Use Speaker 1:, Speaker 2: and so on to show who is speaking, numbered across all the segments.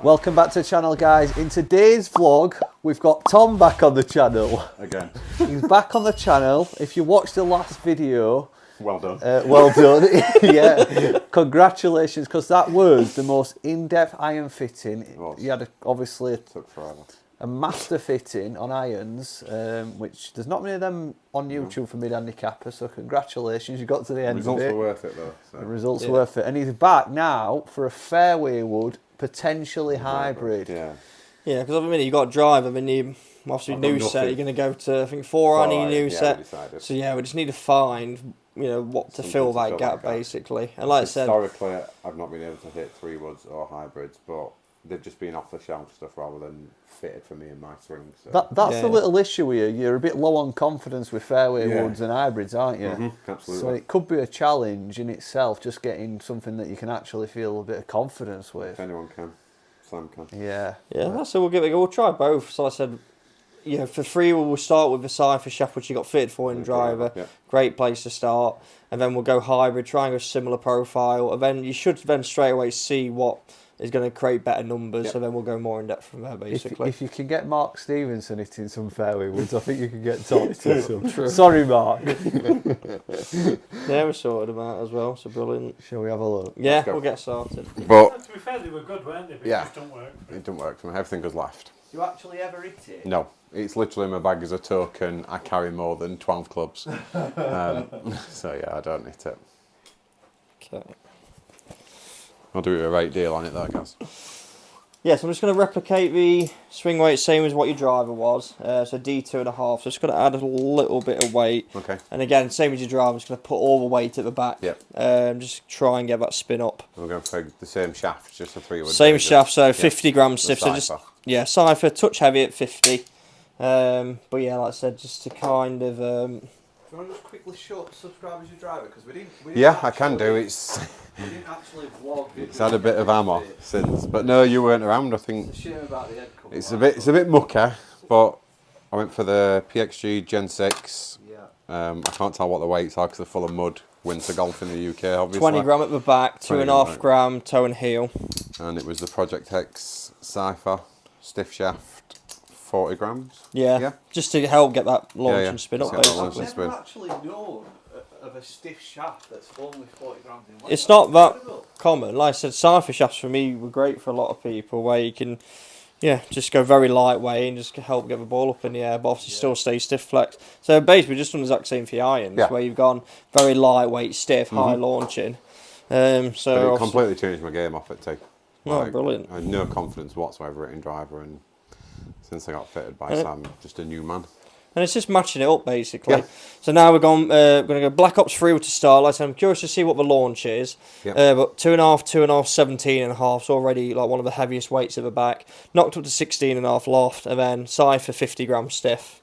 Speaker 1: Welcome back to the channel, guys. In today's vlog, we've got Tom back on the channel.
Speaker 2: Again.
Speaker 1: He's back on the channel. If you watched the last video...
Speaker 2: Well done.
Speaker 1: Well done. Yeah. Congratulations, because that was the most in-depth iron fitting. You had obviously
Speaker 2: took forever.
Speaker 1: A master fitting on irons, which there's not many of them on YouTube for mid-handicapper, so congratulations, you got to the end of it.
Speaker 2: The results were worth it though. So.
Speaker 1: The results were worth it. And he's back now for a fairway wood, potentially hybrid.
Speaker 2: Yeah.
Speaker 3: Yeah, because I mean, you got to drive. I mean, you obviously new set. You're going to go to I think 4 on your new set. So yeah, we just need to find what to fill that gap basically. And like I said,
Speaker 2: historically, I've not been able to hit 3 woods or hybrids, but they've just been off the shelf stuff rather than fitted for me and my swing. So.
Speaker 1: That's the little issue here. You're a bit low on confidence with fairway woods and hybrids, aren't you?
Speaker 2: Absolutely.
Speaker 1: So it could be a challenge in itself, just getting something that you can actually feel a bit of confidence with.
Speaker 2: If anyone can. Sam can.
Speaker 1: Yeah.
Speaker 3: Yeah, that's it. We'll give it a go. We'll try both. So I said, for free, we'll start with the Cypher shaft, which you got fitted for in driver.
Speaker 2: Yeah.
Speaker 3: Great place to start. And then we'll go hybrid, try and go similar profile. And then you should then straight away see what is going to create better numbers. So then we'll go more in depth from there, basically.
Speaker 1: If you can get Mark Stevenson hitting some fairway woods, I think you can get Tom hitting some. True. Sorry, Mark.
Speaker 3: Yeah, we sorted them out as well, so brilliant.
Speaker 1: Shall we have a look?
Speaker 3: Yeah, we'll get started.
Speaker 2: But
Speaker 4: to be fair, they were good, weren't they? But
Speaker 2: yeah,
Speaker 4: it just don't work.
Speaker 2: It didn't work for me. Everything was left.
Speaker 1: Do you actually ever hit it?
Speaker 2: No. It's literally in my bag as a token. I carry more than 12 clubs. So yeah, I don't hit it.
Speaker 3: Okay.
Speaker 2: I'll do a right deal on it though, guys.
Speaker 3: Yeah, so I'm just going to replicate the swing weight, same as what your driver was. So D2.5. So just going to add a little bit of weight. Okay. And again, same as your driver, I'm just going to put all the weight at the back. Yep. Just try and get that spin up.
Speaker 2: We're going for the same shaft, just a 3-wood.
Speaker 3: Same shaft, so 50 grams stiff. So just Cypher, touch heavy at 50. But yeah, like I said, just to kind of.
Speaker 1: Do you want to just quickly show subscribers your driver? Because we didn't
Speaker 2: yeah, I can do. We
Speaker 1: didn't actually vlog.
Speaker 2: It's had a bit of ammo since, but no, you weren't around. I think
Speaker 1: it's a shame about the head cover.
Speaker 2: It's a bit mucky, but I went for the PXG Gen 6.
Speaker 1: Yeah.
Speaker 2: I can't tell what the weights are because they're full of mud. Winter golf in the UK, obviously.
Speaker 3: 20 gram at the back, 2.5 gram toe and heel.
Speaker 2: And it was the Project X Cypher stiff shaft, 40 grams.
Speaker 3: Yeah. Just to help get that launch and spin up.
Speaker 1: I've never actually known of a stiff shaft that's only 40 grams in weight.
Speaker 3: It's not that common. Like I said, Cypher shafts for me were great for a lot of people, where you can, just go very lightweight and just help get the ball up in the air, but obviously still stay stiff flex. So basically, just done the exact same for the irons, where you've gone very lightweight, stiff, high launching.
Speaker 2: So it completely changed my game off it too.
Speaker 3: Oh, brilliant!
Speaker 2: I had no confidence whatsoever in driver, and since I got fitted by Sam, just a new man. And
Speaker 3: it's just matching it up, basically. Yeah. So now we're going to go Black Ops 3 to start. Like I said, I'm curious to see what the launch is. Yep. But 2.5, 17.5 is already like one of the heaviest weights at the back. Knocked up to 16.5 loft, and then Cypher 50 gram stiff.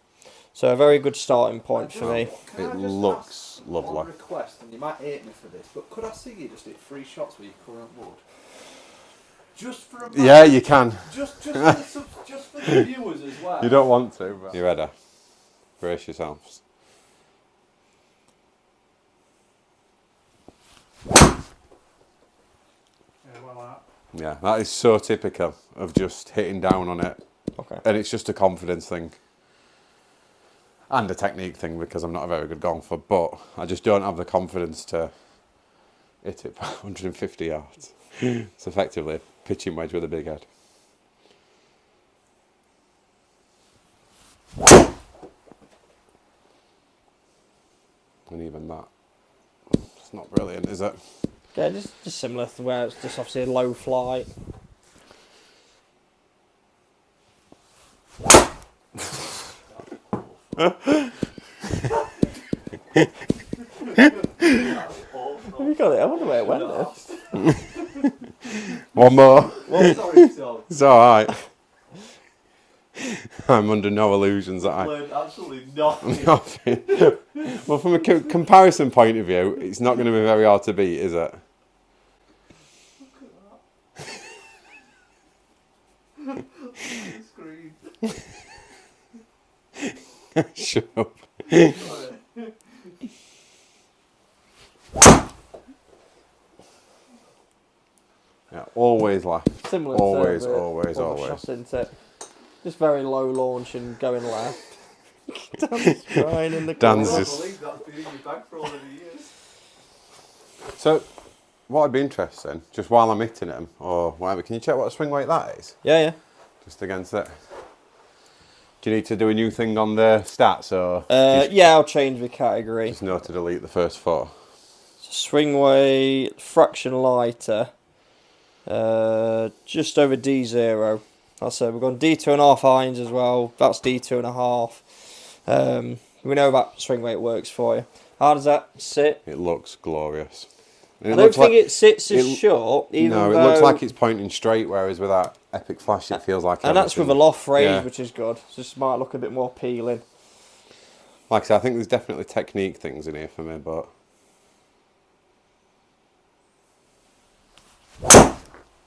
Speaker 3: So a very good starting point for me.
Speaker 2: It looks lovely.
Speaker 1: One request, and you might hate me for this, but could I see you just hit 3 shots with your current wood? Just for a moment.
Speaker 2: Yeah, you can.
Speaker 1: Just for the viewers as well.
Speaker 2: You don't want to, but you ready? Brace yourselves. Yeah, that is so typical of just hitting down on it. Okay. And it's just a confidence thing. And a technique thing, because I'm not a very good golfer, but I just don't have the confidence to hit it for 150 yards. It's effectively a pitching wedge with a big head. And even that, it's not brilliant, is it?
Speaker 3: Yeah, just similar to where it's just obviously a low flight. You got it. I wonder where it went.
Speaker 2: One more.
Speaker 1: Sorry, Tom.
Speaker 2: It's alright. I'm under no illusions that I
Speaker 1: learned absolutely nothing.
Speaker 2: Nothing. Well, from a comparison point of view, it's not going to be very hard to beat, is it?
Speaker 1: Look at that. Screen.
Speaker 2: Shut up. Yeah, always left.
Speaker 3: similar.
Speaker 2: Always,
Speaker 3: to
Speaker 2: always,
Speaker 3: other
Speaker 2: always.
Speaker 3: shots, isn't it? Just very low launch and going left. Dan's crying in the corner.
Speaker 2: Dan's just... So, what I'd be interested in, just while I'm hitting him, or whatever, can you check what a swing weight that is?
Speaker 3: Yeah.
Speaker 2: Just against it. Do you need to do a new thing on the stats, or?
Speaker 3: Yeah, I'll change the category.
Speaker 2: Just know to delete the first 4.
Speaker 3: Swing weight, fraction lighter, just over D0. That's it. We've gone D2.5 irons as well. That's D2.5. We know that swing weight works for you. How does that sit?
Speaker 2: It looks glorious.
Speaker 3: I don't think it sits as short. Even
Speaker 2: no, it looks like it's pointing straight, whereas with that Epic Flash, it feels like.
Speaker 3: And that's with a loft raise, which is good. So this might look a bit more appealing.
Speaker 2: Like I said, I think there's definitely technique things in here for me, but.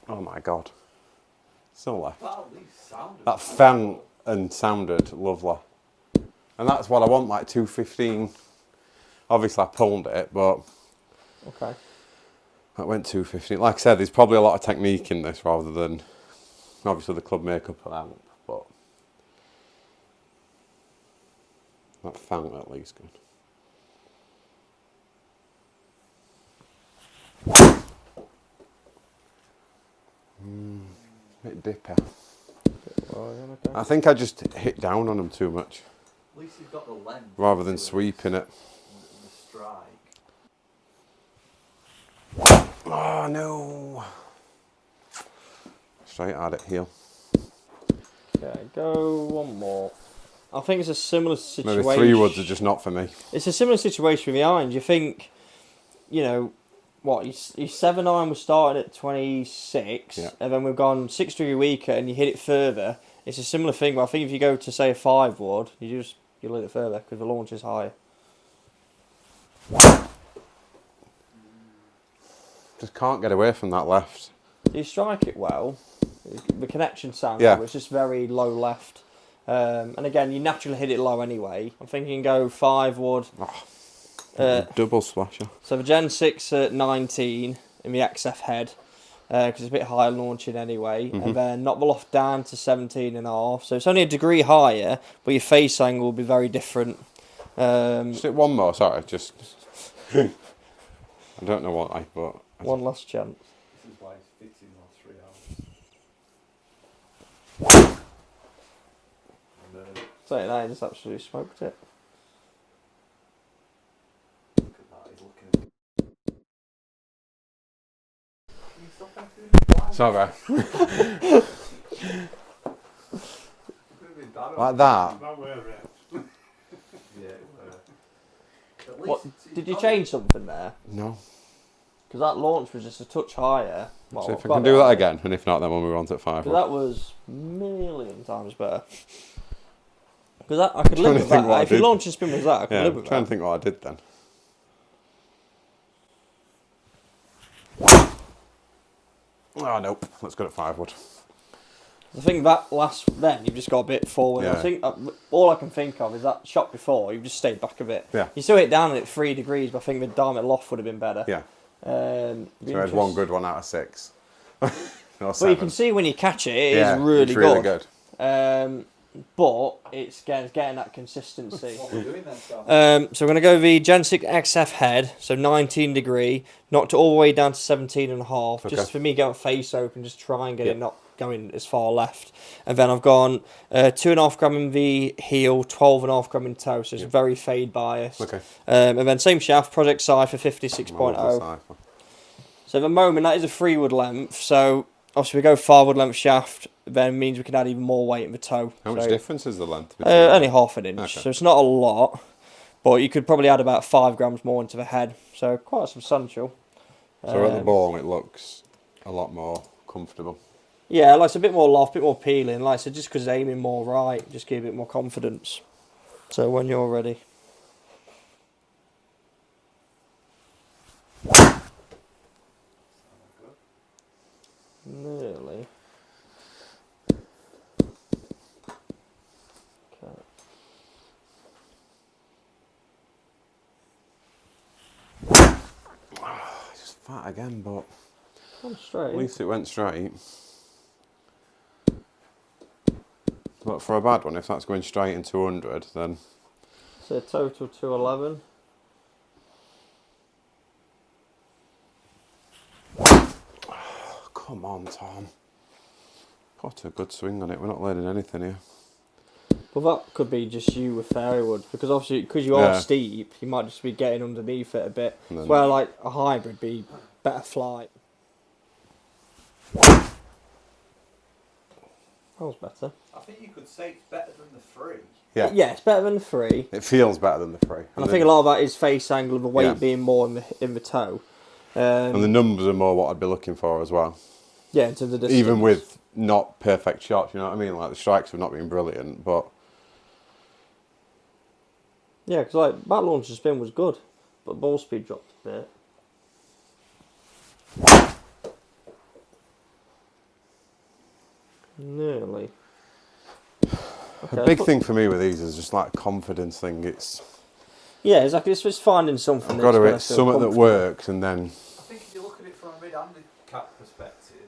Speaker 2: Oh my god. So left. That felt and sounded lovely. And that's what I want, like 215. Obviously I pulled it, but
Speaker 3: okay.
Speaker 2: That went 215. Like I said, there's probably a lot of technique in this rather than obviously the club makeup help, but that felt at least good. Bit dippy. I think I just hit down on him too much.
Speaker 1: At least he's got the length.
Speaker 2: Rather than sweeping it.
Speaker 1: The strike.
Speaker 2: Oh no! Straight at it, heel.
Speaker 3: Okay, go one more. I think it's a similar situation.
Speaker 2: Maybe 3 woods are just not for me.
Speaker 3: It's a similar situation with the irons. You think, you know, what, your 7 iron was starting at 26, and then we've gone 6 degree weaker and you hit it further. It's a similar thing, but I think if you go to, say, a 5 wood, you hit it further because the launch is higher.
Speaker 2: Just can't get away from that left.
Speaker 3: You strike it well. The connection sounds good, but it's just very low left. And again, you naturally hit it low anyway. I'm thinking go 5 wood.
Speaker 2: Double splasher.
Speaker 3: So the Gen 6 at 19 in the XF head, because it's a bit higher launching anyway. And then knock the loft down to 17.5. So it's only a degree higher, but your face angle will be very different.
Speaker 2: Just hit one more, sorry, just... I don't know what I bought.
Speaker 3: One last chance.
Speaker 1: This is why it's fitting on 3 hours.
Speaker 3: So I just absolutely smoked it.
Speaker 1: Look at that, he's looking.
Speaker 2: Sorry. Like that.
Speaker 3: What, did you change something there?
Speaker 2: No.
Speaker 3: Because that launch was just a touch higher. Well,
Speaker 2: So if I can do that again, and if not, then we'll move on to 5 wood.
Speaker 3: That was a million times better. Because I could live with that. If your launch and spin was that, I could live with that.
Speaker 2: I'm trying to think what I did then. Oh, nope. Let's go at 5 wood.
Speaker 3: I think that last then you've just got a bit forward. I think all I can think of is that shot before you've just stayed back a bit.
Speaker 2: Yeah.
Speaker 3: You still hit down at 3 degrees, but I think the diamond loft would have been better.
Speaker 2: Yeah.
Speaker 3: So
Speaker 2: I had one good one out of 6.
Speaker 3: But you can see when you catch it, it is really,
Speaker 2: it's really good.
Speaker 3: But it's getting that consistency.
Speaker 1: What we're doing then, Sam?
Speaker 3: So we're going to go the Gen 6 XF head, so 19 degree, knocked it all the way down to 17.5. Just for me, going face open, just try and get it not going as far left. And then I've gone 2.5 gram in the heel, 12.5 gram in toe, so it's very fade biased.
Speaker 2: Okay.
Speaker 3: And then same shaft, Project Cypher 56.0. So at the moment, that is a 3 wood length, so obviously we go 5 wood length shaft, then means we can add even more weight in the toe.
Speaker 2: How much difference is the length?
Speaker 3: Only half an inch, so it's not a lot, but you could probably add about 5 grams more into the head, so quite substantial.
Speaker 2: So at the ball, it looks a lot more comfortable.
Speaker 3: Yeah, like it's a bit more loft, a bit more peeling. Like I said, just because it's aiming more right, just give it a bit more confidence. So when you're ready. Nearly. Okay.
Speaker 2: Just fat again, but
Speaker 3: Come straight.
Speaker 2: at least it went straight. But for a bad one, if that's going straight in 200, then...
Speaker 3: So total 211.
Speaker 2: Come on, Tom. Put a good swing on it. We're not learning anything here.
Speaker 3: Well, that could be just you with Fairway, because obviously, because you are steep, you might just be getting underneath it a bit. Where like a hybrid be better flight. That was better.
Speaker 1: I think you could say it's better than the 3.
Speaker 2: Yeah.
Speaker 3: Yeah, it's better than the 3.
Speaker 2: It feels better than the 3.
Speaker 3: And I think a lot of that is face angle, the weight being more in the toe.
Speaker 2: And the numbers are more what I'd be looking for as well.
Speaker 3: Yeah, in terms of distance.
Speaker 2: Even with not perfect shots, you know what I mean? Like the strikes have not been brilliant, but...
Speaker 3: Yeah, because like back launch and spin was good, but ball speed dropped a bit. Nearly. Okay,
Speaker 2: a big thing for me with these is just like a confidence thing. It's
Speaker 3: exactly. It's just finding something.
Speaker 2: I've got to hit something that works, and then.
Speaker 1: I think if you look at it from a mid-handicap perspective,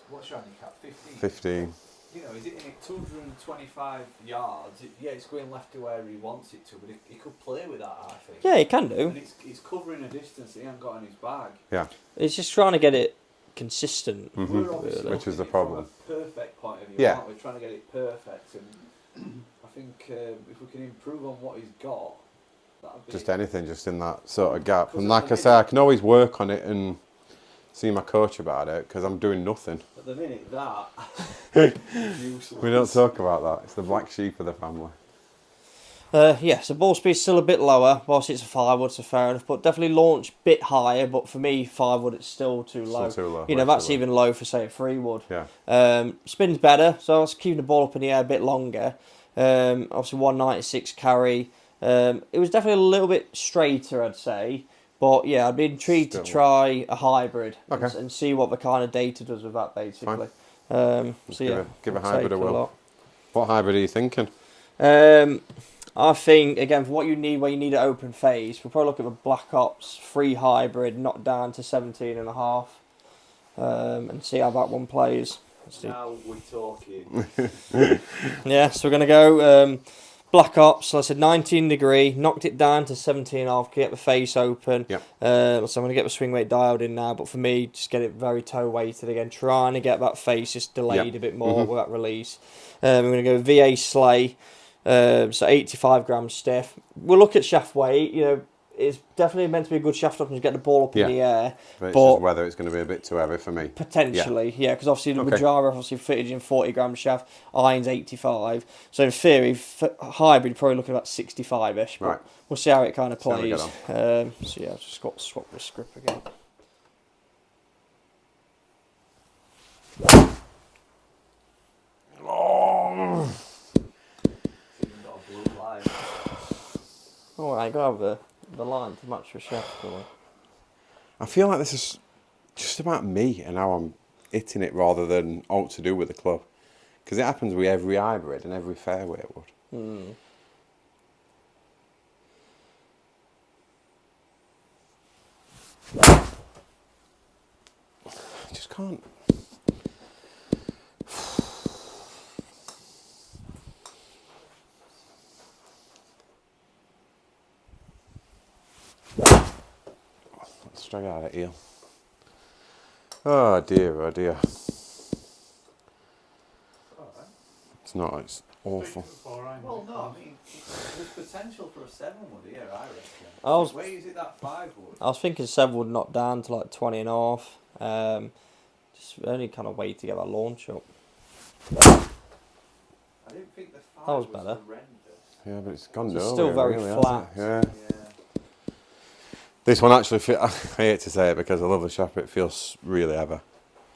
Speaker 1: what's your handicap? 15.
Speaker 2: 15.
Speaker 1: You know, is it in 225 yards? It's going left to where he wants it to, but he could play with that, I think.
Speaker 3: Yeah, he can do.
Speaker 1: And it's covering a distance he hasn't got in his bag.
Speaker 2: Yeah.
Speaker 3: It's just trying to get it consistent,
Speaker 1: Really.
Speaker 2: Which is the problem.
Speaker 1: From a perfect point of view,
Speaker 2: Yeah.
Speaker 1: aren't we? Trying to get it perfect, and I think if we can improve on what he's got, that'd be...
Speaker 2: Just anything, just in that sort of gap. And like I say, I can always work on it and see my coach about it, because I'm doing nothing.
Speaker 1: At the minute, that...
Speaker 2: We don't talk about that. It's the black sheep of the family.
Speaker 3: So ball speed's still a bit lower. Whilst it's a 5-wood, so fair enough. But definitely launch a bit higher. But for me, 5-wood, it's still too low.
Speaker 2: Still too low.
Speaker 3: You know, that's even low for, say, a 3-wood.
Speaker 2: Yeah.
Speaker 3: Spin's better, so I was keeping the ball up in the air a bit longer. Obviously, 196 carry. It was definitely a little bit straighter, I'd say. But yeah, I'd be intrigued to try a hybrid and see what the kind of data does with that, basically.
Speaker 2: Give a hybrid a whirl. What hybrid are you thinking?
Speaker 3: I think, again, for what you need, where you need an open phase, we'll probably look at the Black Ops 3 hybrid, knocked down to 17.5, and see how that one plays.
Speaker 1: Now we're talking.
Speaker 3: Yeah, so we're going to go Black Ops, so I said 19 degree, knocked it down to 17.5, get the face open.
Speaker 2: Yep.
Speaker 3: So I'm going to get the swing weight dialed in now, but for me, just get it very toe weighted again, trying to get that face just delayed a bit more with that release. We're going to go VA Slay. So 85 grams stiff. We'll look at shaft weight. You know, it's definitely meant to be a good shaft option to get the ball up in the air.
Speaker 2: But it's just whether it's going to be a bit too heavy for me.
Speaker 3: Potentially, yeah, because obviously the Majara obviously fitted in 40 gram shaft, irons 85. So in theory, hybrid probably looking at about 65ish. But we'll see how it kind of plays. So yeah, I've just got to swap this grip again. Oh, I got to have the line to match the shaft.
Speaker 2: I feel like this is just about me and how I'm hitting it rather than what to do with the club. Because it happens with every hybrid and every fairway wood. I just can't. Straight out of here. Oh dear, oh dear. It's not, it's awful.
Speaker 1: Well, no, I mean, there's potential for a 7-wood here, I reckon. Where is it that 5-wood?
Speaker 3: I was thinking 7-wood knocked down to like 20.5. Just only kind of wait to get that launch up.
Speaker 1: I didn't think the 5
Speaker 3: was better.
Speaker 1: horrendous.
Speaker 2: Yeah, but it's gone
Speaker 3: It's
Speaker 2: nowhere,
Speaker 3: still very
Speaker 2: really,
Speaker 3: flat.
Speaker 2: Yeah. This one actually, I hate to say it because I love the shaft, but it feels really heavy.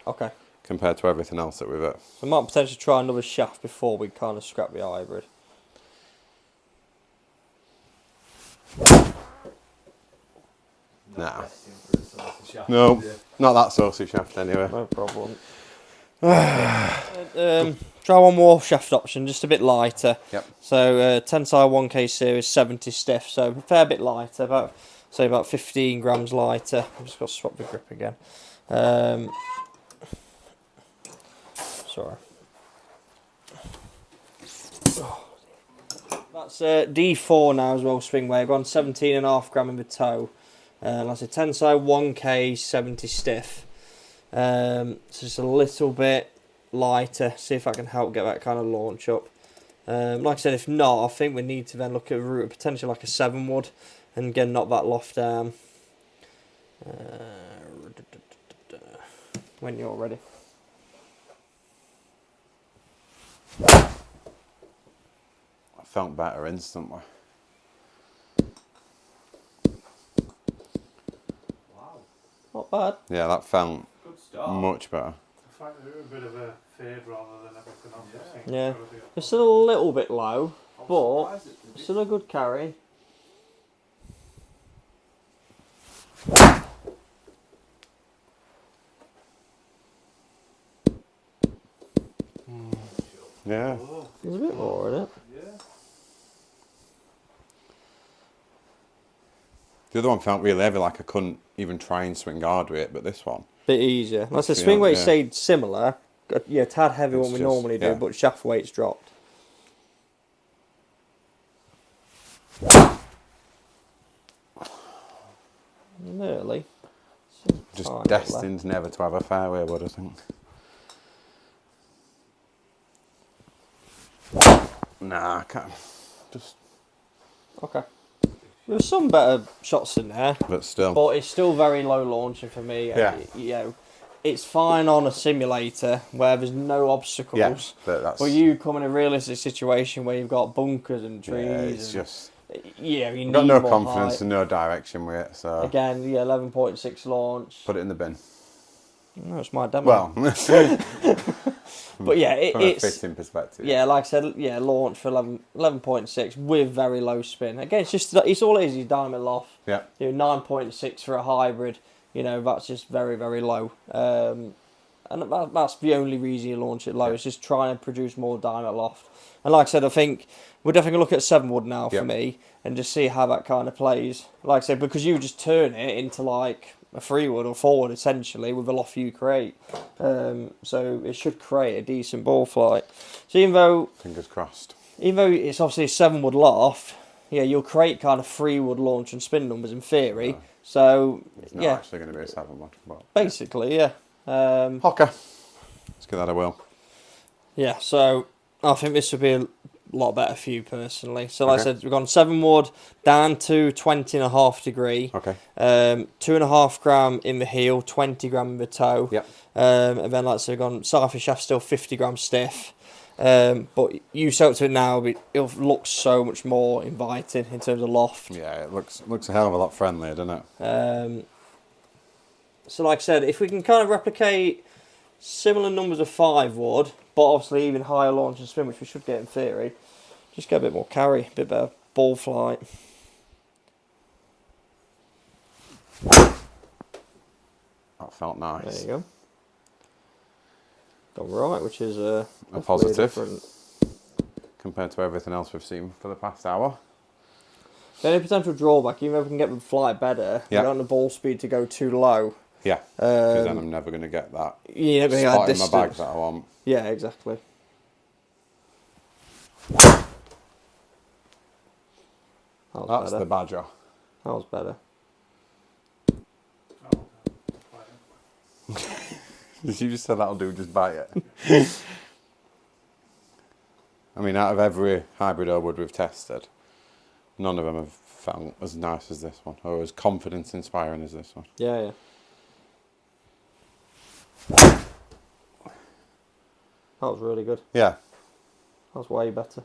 Speaker 3: Okay.
Speaker 2: Compared to everything else that we've got.
Speaker 3: So I might potentially try another shaft before we kind of scrap the hybrid.
Speaker 2: Nah. No, not that saucy shaft anyway.
Speaker 3: No problem. Try one more shaft option, just a bit lighter.
Speaker 2: Yep.
Speaker 3: So Tensile 1K series 70 stiff, so a fair bit lighter, about 15 grams lighter. I've just got to swap the grip again. Sorry. That's D4 now as well, swing weight. I've gone 17.5 gram in the toe. That's a 10 side 1K 70 stiff. So just a little bit lighter. See if I can help get that kind of launch up. Like I said, if not, I think we need to then look at a route of potentially like a 7 wood and again knock that loft down. When you're ready.
Speaker 2: I felt better instantly.
Speaker 3: Wow. Not bad.
Speaker 2: Yeah, that felt
Speaker 4: Good start.
Speaker 2: much better.
Speaker 4: The fact that it was a bit of a fade rather than everything else.
Speaker 3: Yeah. It's still a little bit low, but still a good carry.
Speaker 2: Yeah.
Speaker 3: There's a bit more in it.
Speaker 4: Yeah.
Speaker 2: The other one felt really heavy, like I couldn't even try and swing hard with it, but this one.
Speaker 3: Bit easier. Like the swing weight stayed similar. Yeah, tad heavy
Speaker 2: It's
Speaker 3: what we
Speaker 2: just,
Speaker 3: normally do,
Speaker 2: yeah.
Speaker 3: but shaft weight's dropped. Nearly.
Speaker 2: Just
Speaker 3: Tiny bit
Speaker 2: destined never to have a fairway wood, I think. Nah, I can't. Just.
Speaker 3: Okay. There's some better shots in there,
Speaker 2: But still.
Speaker 3: but it's still very low launching for me.
Speaker 2: Yeah.
Speaker 3: You know, it's fine on a simulator where there's no obstacles.
Speaker 2: Yeah, but that's.
Speaker 3: But you come in a realistic situation where you've got bunkers and trees.
Speaker 2: Yeah, it's
Speaker 3: and,
Speaker 2: just.
Speaker 3: Yeah, you
Speaker 2: I've
Speaker 3: need
Speaker 2: got no
Speaker 3: more
Speaker 2: confidence
Speaker 3: height.
Speaker 2: and no direction with it, so.
Speaker 3: Again, yeah, 11.6 launch.
Speaker 2: Put it in the bin.
Speaker 3: No, it's my demo.
Speaker 2: Well,
Speaker 3: but yeah,
Speaker 2: from a
Speaker 3: it's
Speaker 2: fitting perspective.
Speaker 3: yeah, like I said, yeah, launch for 11.6 with very low spin. Again, it's all it is diamond loft.
Speaker 2: Yeah.
Speaker 3: You know, 9.6 for a hybrid. You know, that's just very very low. And that's the only reason you launch it low.
Speaker 2: Yeah.
Speaker 3: It's just trying to produce more diamond loft. And like I said, I think we're definitely going to look at 7 wood now for me and just see how that kind of plays. Like I said, because you just turn it into like a 3 wood or 4 wood essentially with the loft you create. So it should create a decent ball flight. So even though it's obviously a 7 wood loft, yeah, you'll create kind of 3 wood launch and spin numbers in theory.
Speaker 2: Yeah.
Speaker 3: So
Speaker 2: It's not actually going to be a 7 wood. But
Speaker 3: basically, yeah.
Speaker 2: Okay. Let's give that a whirl.
Speaker 3: Yeah, so I think this would be a lot better for you personally. So like I said, we've gone 7 wood down to 20.5 degree.
Speaker 2: Okay.
Speaker 3: 2.5 gram in the heel, 20 gram in the toe.
Speaker 2: Yep.
Speaker 3: And then like I said, we've gone side shaft still 50 gram stiff. But you soak to it now, it'll look so much more inviting in terms of loft.
Speaker 2: Yeah, it looks a hell of a lot friendlier, doesn't it?
Speaker 3: So like I said, if we can kind of replicate similar numbers of 5 wood, but obviously even higher launch and spin, which we should get in theory, just get a bit more carry, a bit better ball flight.
Speaker 2: That felt nice.
Speaker 3: There you go. Gone right, which is a
Speaker 2: positive
Speaker 3: different.
Speaker 2: compared to everything else we've seen for the past hour.
Speaker 3: The only potential drawback, even if we can get the flight better, we don't want the ball speed to go too low.
Speaker 2: Yeah, because then I'm never going to get that spot in my bag that I want.
Speaker 3: Yeah, exactly.
Speaker 2: That's the badger.
Speaker 3: That was better.
Speaker 2: Did you just say that'll do, just buy it? I mean, out of every hybrid oak wood we've tested, none of them have felt as nice as this one, or as confidence inspiring as this one.
Speaker 3: Yeah, yeah. That was really good.
Speaker 2: Yeah.
Speaker 3: That was way better.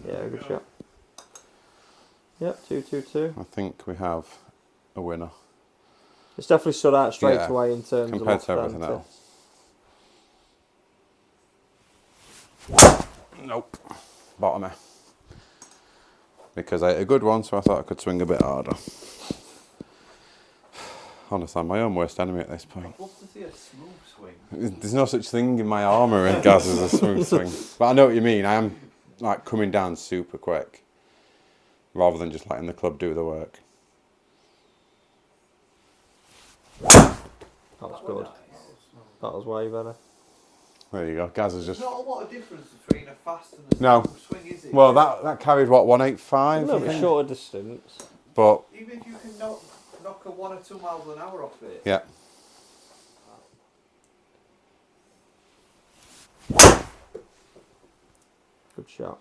Speaker 3: Yeah, good shot. Yep, 2-2-2.
Speaker 2: I think we have a winner.
Speaker 3: It's definitely stood out straight away in terms
Speaker 2: compared
Speaker 3: of
Speaker 2: to everything else. Nope. Bottomer. Because I hit a good one, so I thought I could swing a bit harder. Honestly, I'm my own worst enemy at this point.
Speaker 1: I'd love to see a smooth swing.
Speaker 2: There's no such thing in my armour and Gaz as a smooth swing. But I know what you mean. I am like coming down super quick, rather than just letting the club do the work.
Speaker 3: That was good. That was way better.
Speaker 2: There you go. Gaz has just...
Speaker 1: There's not a lot of difference between a fast and a
Speaker 2: No.
Speaker 1: swing, is it?
Speaker 2: Well, that carried, what, 185?
Speaker 3: A little bit shorter distance.
Speaker 2: But...
Speaker 1: Even if you can knock a 1 or 2 miles an hour off it.
Speaker 2: Yeah.
Speaker 3: Good shot.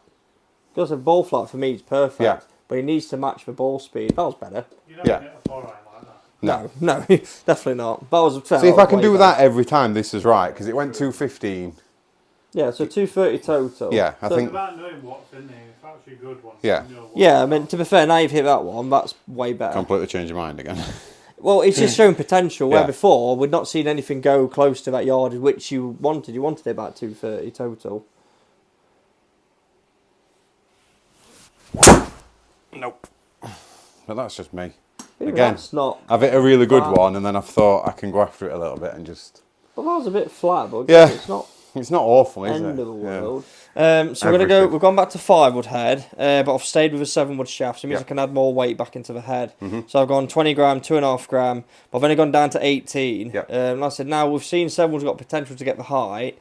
Speaker 3: Because a ball flight for me is perfect.
Speaker 2: Yeah.
Speaker 3: But he needs to match the ball speed. That was better.
Speaker 4: You don't
Speaker 2: Yeah.
Speaker 4: hit a 4-iron like that.
Speaker 3: No, definitely not. That was a fair.
Speaker 2: See, if I can do that every time, this is right, because it went 215.
Speaker 3: Yeah, so 230 total.
Speaker 2: Yeah, I
Speaker 3: So-
Speaker 2: think...
Speaker 4: It's about knowing what's in there. If actually good ones,
Speaker 2: Yeah.
Speaker 4: you know what
Speaker 3: Yeah, I mean, to be fair, now you've hit that one, that's way better.
Speaker 2: Completely change your mind again.
Speaker 3: Well, it's just showing potential, where
Speaker 2: Yeah.
Speaker 3: before we'd not seen anything go close to that yardage, which you wanted. You wanted it about 230 total.
Speaker 2: Nope. But that's just me.
Speaker 3: Even
Speaker 2: Again,
Speaker 3: that's not.
Speaker 2: I've hit a really good
Speaker 3: Wow.
Speaker 2: one, and then I've thought I can go after it a little bit and just...
Speaker 3: Well, that was a bit flat, but
Speaker 2: Yeah.
Speaker 3: it's not
Speaker 2: It's not awful, is
Speaker 3: end
Speaker 2: it?
Speaker 3: of the
Speaker 2: Yeah.
Speaker 3: world. So we're gonna go.
Speaker 2: Everything.
Speaker 3: We've gone back to 5-wood head, but I've stayed with a 7-wood shaft. So it means
Speaker 2: Yeah.
Speaker 3: I can add more weight back into the head.
Speaker 2: Mm-hmm.
Speaker 3: So I've gone 20 gram, 2.5 gram. But I've only gone down to 18.
Speaker 2: Yeah.
Speaker 3: Like I said, now we've seen 7-wood's got potential to get the height,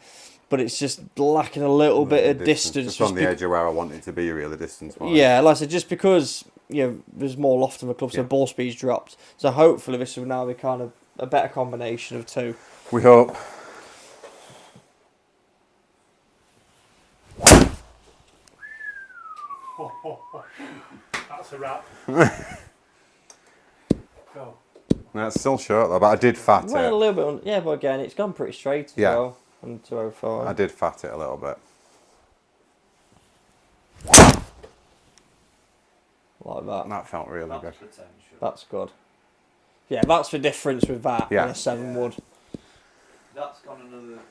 Speaker 3: but it's just lacking a little bit of distance.
Speaker 2: Just on the edge of where I want it to be, really, distance-wise.
Speaker 3: Yeah, like I said, just because there's more loft in the club, so
Speaker 2: Yeah.
Speaker 3: the ball speed's dropped. So hopefully this will now be kind of a better combination of two.
Speaker 2: We hope.
Speaker 4: That's a wrap. Go.
Speaker 2: That's still short, though, but I did fat
Speaker 3: Went a
Speaker 2: it.
Speaker 3: little bit yeah, but again, it's gone pretty straight as
Speaker 2: Yeah.
Speaker 3: well. And 205.
Speaker 2: I did fat it a little bit.
Speaker 3: Like that.
Speaker 2: And that felt really good.
Speaker 1: That's potential.
Speaker 3: That's good. Yeah, that's the difference with that
Speaker 2: Yeah.
Speaker 3: and a 7-wood.
Speaker 1: That's gone another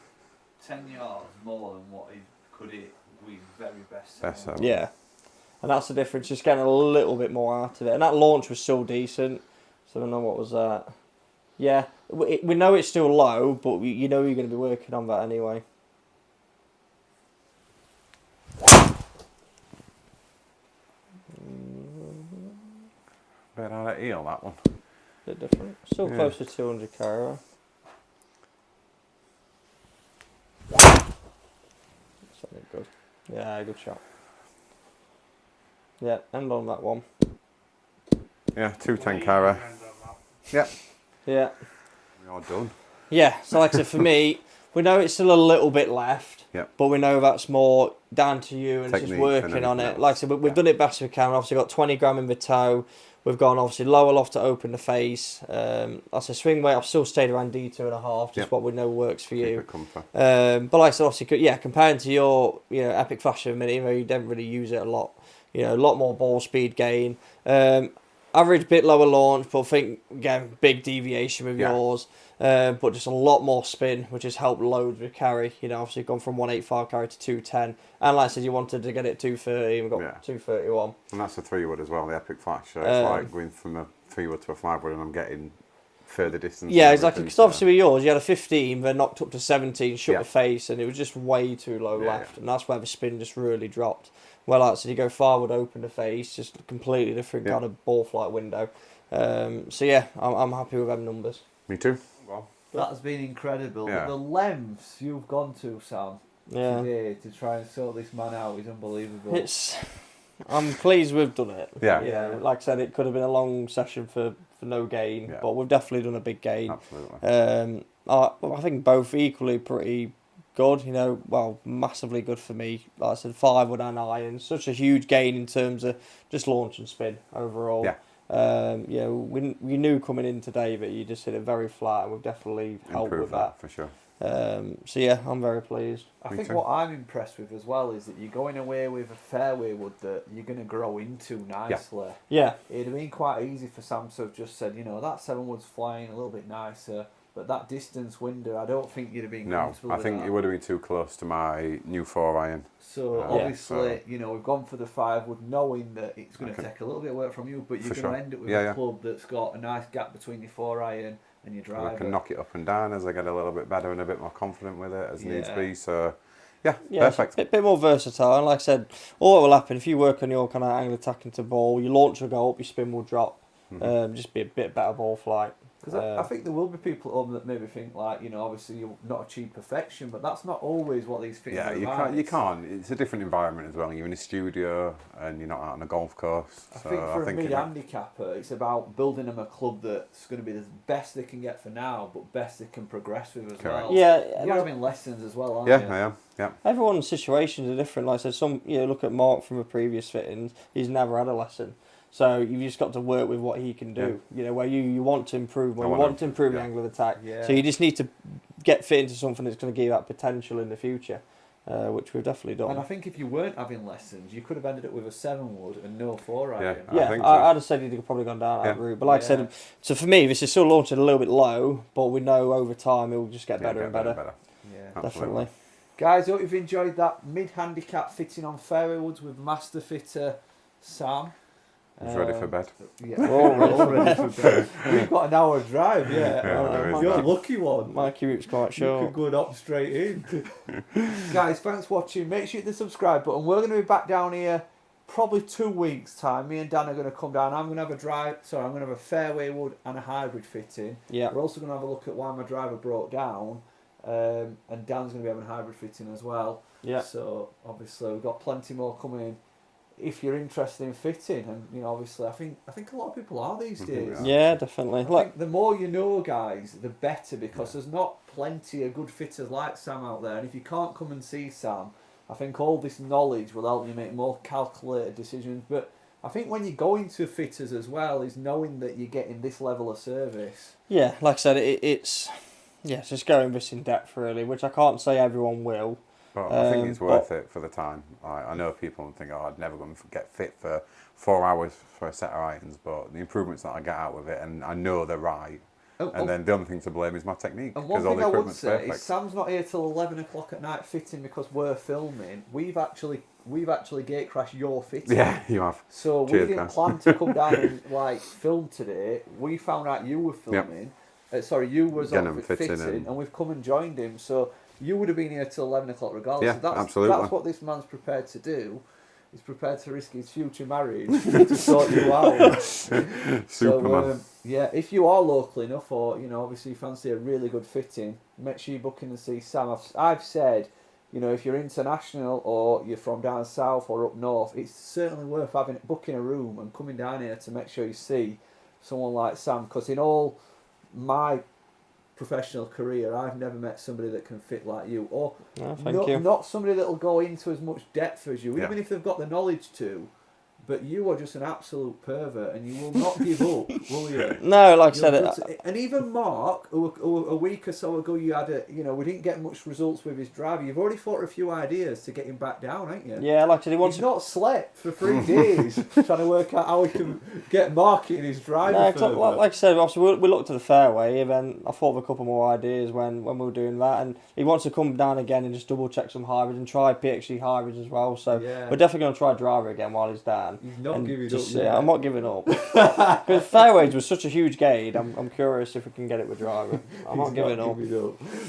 Speaker 1: 10 yards more than what he could hit with very best.
Speaker 2: Best
Speaker 1: seven.
Speaker 2: seven.
Speaker 3: Yeah. And that's the difference, just getting a little bit more out of it. And that launch was still decent. So I don't know what was that. Yeah, we know it's still low, but you know you're going to be working on that anyway.
Speaker 2: Bit out of eel, that one.
Speaker 3: Bit different. Still
Speaker 2: Yeah.
Speaker 3: close to 200 carry. Something good. Yeah, good shot. Yeah, end on that one.
Speaker 2: Yeah, 210 carat. Yeah.
Speaker 3: Yeah.
Speaker 2: We are done.
Speaker 3: Yeah, so like I said, for me, we know it's still a little bit left,
Speaker 2: Yep.
Speaker 3: but we know that's more down to you and
Speaker 2: Technique
Speaker 3: just working
Speaker 2: and
Speaker 3: on it.
Speaker 2: everything
Speaker 3: Like I
Speaker 2: else.
Speaker 3: said, we've done it best we can. We've obviously got 20 gram in the toe. We've gone obviously lower loft to open the face. Like I said, swing weight, I've still stayed around D2.5, just
Speaker 2: Yep.
Speaker 3: what we know works for
Speaker 2: Keep
Speaker 3: you.
Speaker 2: it comfy.
Speaker 3: But like I said, obviously, yeah, compared to your epic flash of a minute, even though you don't really use it a lot, a lot more ball speed gain. Average bit lower launch, but I think, again, big deviation with
Speaker 2: Yeah.
Speaker 3: yours. But just a lot more spin, which has helped loads with carry. Obviously gone from 185 carry to 210. And like I said, you wanted to get it 230, and we've got
Speaker 2: Yeah.
Speaker 3: 231.
Speaker 2: And that's a 3-wood as well, the epic flash. So it's like going from a 3-wood to a 5-wood, and I'm getting further distance.
Speaker 3: Yeah,
Speaker 2: and
Speaker 3: exactly.
Speaker 2: everything,
Speaker 3: Because
Speaker 2: so-
Speaker 3: obviously with yours, you had a 15, then knocked up to 17, shut
Speaker 2: Yeah.
Speaker 3: the face, and it was just way too low
Speaker 2: Yeah,
Speaker 3: left.
Speaker 2: yeah.
Speaker 3: And that's where the spin just really dropped. Well, like I said, you go forward, open the face, just a completely different
Speaker 2: Yeah.
Speaker 3: kind of ball flight window. So yeah, I'm happy with them numbers.
Speaker 2: Me too. Well,
Speaker 1: That's been incredible.
Speaker 2: Yeah.
Speaker 1: The lengths you've gone to, Sam,
Speaker 3: Yeah.
Speaker 1: today to try and sort this man out is unbelievable.
Speaker 3: I'm pleased we've done it.
Speaker 2: Yeah.
Speaker 3: Like I said, it could have been a long session for no gain,
Speaker 2: Yeah.
Speaker 3: but we've definitely done a big gain.
Speaker 2: absolutely.
Speaker 3: I think both equally pretty good. Well, massively good for me. Like I said, 5-wood and iron. Such a huge gain in terms of just launch and spin overall.
Speaker 2: Yeah.
Speaker 3: We knew coming in today that you just hit it very flat, and we've definitely helped
Speaker 2: Improve
Speaker 3: with that.
Speaker 2: for sure.
Speaker 3: So yeah, I'm very pleased.
Speaker 1: I
Speaker 2: Me
Speaker 1: think
Speaker 2: too.
Speaker 1: what I'm impressed with as well is that you're going away with a fairway wood that you're going to grow into nicely.
Speaker 3: Yeah.
Speaker 1: It'd have been quite easy for Sam to have just said, that 7-wood's flying a little bit nicer, but that distance window, I don't think you'd have been
Speaker 2: No,
Speaker 1: comfortable
Speaker 2: I
Speaker 1: with
Speaker 2: think
Speaker 1: that.
Speaker 2: it would have been too close to my new 4-iron.
Speaker 1: So
Speaker 2: Yeah.
Speaker 1: obviously, we've gone for the 5-wood knowing that it's going to
Speaker 2: Okay.
Speaker 1: take a little bit of work from you, but you're
Speaker 2: For
Speaker 1: going
Speaker 2: sure.
Speaker 1: to end up with
Speaker 2: Yeah,
Speaker 1: a
Speaker 2: yeah.
Speaker 1: club that's got a nice gap between your 4-iron and your
Speaker 2: And
Speaker 1: driver.
Speaker 2: I can knock it up and down as I get a little bit better and a bit more confident with it as needs
Speaker 1: Yeah.
Speaker 2: be. So, yeah,
Speaker 3: Yeah, it's
Speaker 2: perfect.
Speaker 3: a bit more versatile. And like I said, all that will happen if you work on your kind of angle attacking to ball, your launch will go up, your spin will drop.
Speaker 2: Mm-hmm.
Speaker 3: Just be a bit better ball flight.
Speaker 1: Because I think there will be people at home that maybe think like, you know, obviously you're not achieve perfection, but that's not always what these things are about.
Speaker 2: You can't. It's a different environment as well. You're in a studio and you're not out on a golf course.
Speaker 1: I think for a mid-handicapper, it's about building them a club that's going to be the best they can get for now, but best they can progress with as well.
Speaker 3: Yeah,
Speaker 1: you're having lessons as well, aren't you?
Speaker 2: Yeah, I am. Yeah.
Speaker 3: Everyone's situations are different. Like I said, some look at Mark from a previous fittings. He's never had a lesson. So you've just got to work with what he can do. You know, where you want to improve, the angle of attack. Yeah. So you just need to get fit into something that's going to give you that potential in the future, which we've definitely done.
Speaker 1: And I think if you weren't having lessons, you could have ended up with a 7-wood and no 4-iron.
Speaker 3: I'd have said you'd probably gone down that route. But like I said, so for me, this is still launching a little bit low, but we know over time it will just get better and better.
Speaker 1: Yeah,
Speaker 3: definitely.
Speaker 1: Guys, I hope you've enjoyed that mid-handicap fitting on fairway woods with master fitter Sam.
Speaker 2: He's ready for bed.
Speaker 1: Yeah, we're all ready for bed. We've got an hour drive, You're a lucky one.
Speaker 3: My route's quite short.
Speaker 1: You could go and hop straight in. Guys, thanks for watching. Make sure you hit the subscribe button. We're going to be back down here probably 2 weeks' time. Me and Dan are going to come down. I'm going to have a fairway wood and a hybrid fitting.
Speaker 3: Yeah.
Speaker 1: We're also going to have a look at why my driver broke down. And Dan's going to be having a hybrid fitting as well.
Speaker 3: Yeah.
Speaker 1: So obviously we've got plenty more coming in. If you're interested in fitting, and you know, obviously, I think a lot of people are these days.
Speaker 3: Yeah, definitely.
Speaker 1: I think the more you know, guys, the better, because there's not plenty of good fitters like Sam out there. And if you can't come and see Sam, I think all this knowledge will help you make more calculated decisions. But I think when you go into fitters as well, is knowing that you're getting this level of service.
Speaker 3: Yeah, like I said, it's just going this in depth really, which I can't say everyone will.
Speaker 2: But I think it's worth it for the time. I know people think, I'd never going to get fit for 4 hours for a set of irons, but the improvements that I get out with it, and I know they're right. And then the only thing to blame is my technique.
Speaker 1: And one thing I would say is Sam's not here till 11 o'clock at night fitting because we're filming. We've actually gate crashed your fitting.
Speaker 2: Yeah, you have.
Speaker 1: So we didn't plan to come down and film today. We found out you were filming. You was on fitting, and we've come and joined him. So you would have been here till 11 o'clock regardless.
Speaker 2: Yeah,
Speaker 1: so
Speaker 2: absolutely.
Speaker 1: That's what this man's prepared to do. He's prepared to risk his future marriage to sort you out.
Speaker 2: Superman.
Speaker 1: If you are local enough, or obviously you fancy a really good fitting, make sure you book in and see Sam. I've said, if you're international or you're from down south or up north, it's certainly worth booking a room and coming down here to make sure you see someone like Sam. Because in all my professional career, I've never met somebody that can fit like you, or not somebody that'll go into as much depth as you, even if they've got the knowledge to. But you are just an absolute pervert, and you will not give up, will you?
Speaker 3: No, like I said,
Speaker 1: and even Mark, who a week or so ago you had we didn't get much results with his driver. You've already thought of a few ideas to get him back down, haven't you?
Speaker 3: Yeah, like I said,
Speaker 1: he's not slept for 3 days trying to work out how he can get Mark in his driver.
Speaker 3: No, like I said, obviously we looked at the fairway, and then I thought of a couple more ideas when we were doing that, and he wants to come down again and just double check some hybrids and try PXG hybrids as well. So we're definitely going to try driver again while he's down.
Speaker 1: He's not giving up.
Speaker 3: I'm not giving up. Because fairways was such a huge gauge. I'm curious if we can get it with driver. I'm not giving up.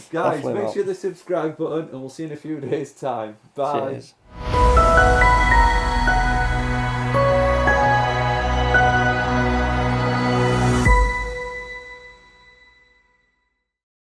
Speaker 1: Guys, make sure the subscribe button, and we'll see you in a few days' time. Bye.
Speaker 3: Cheers.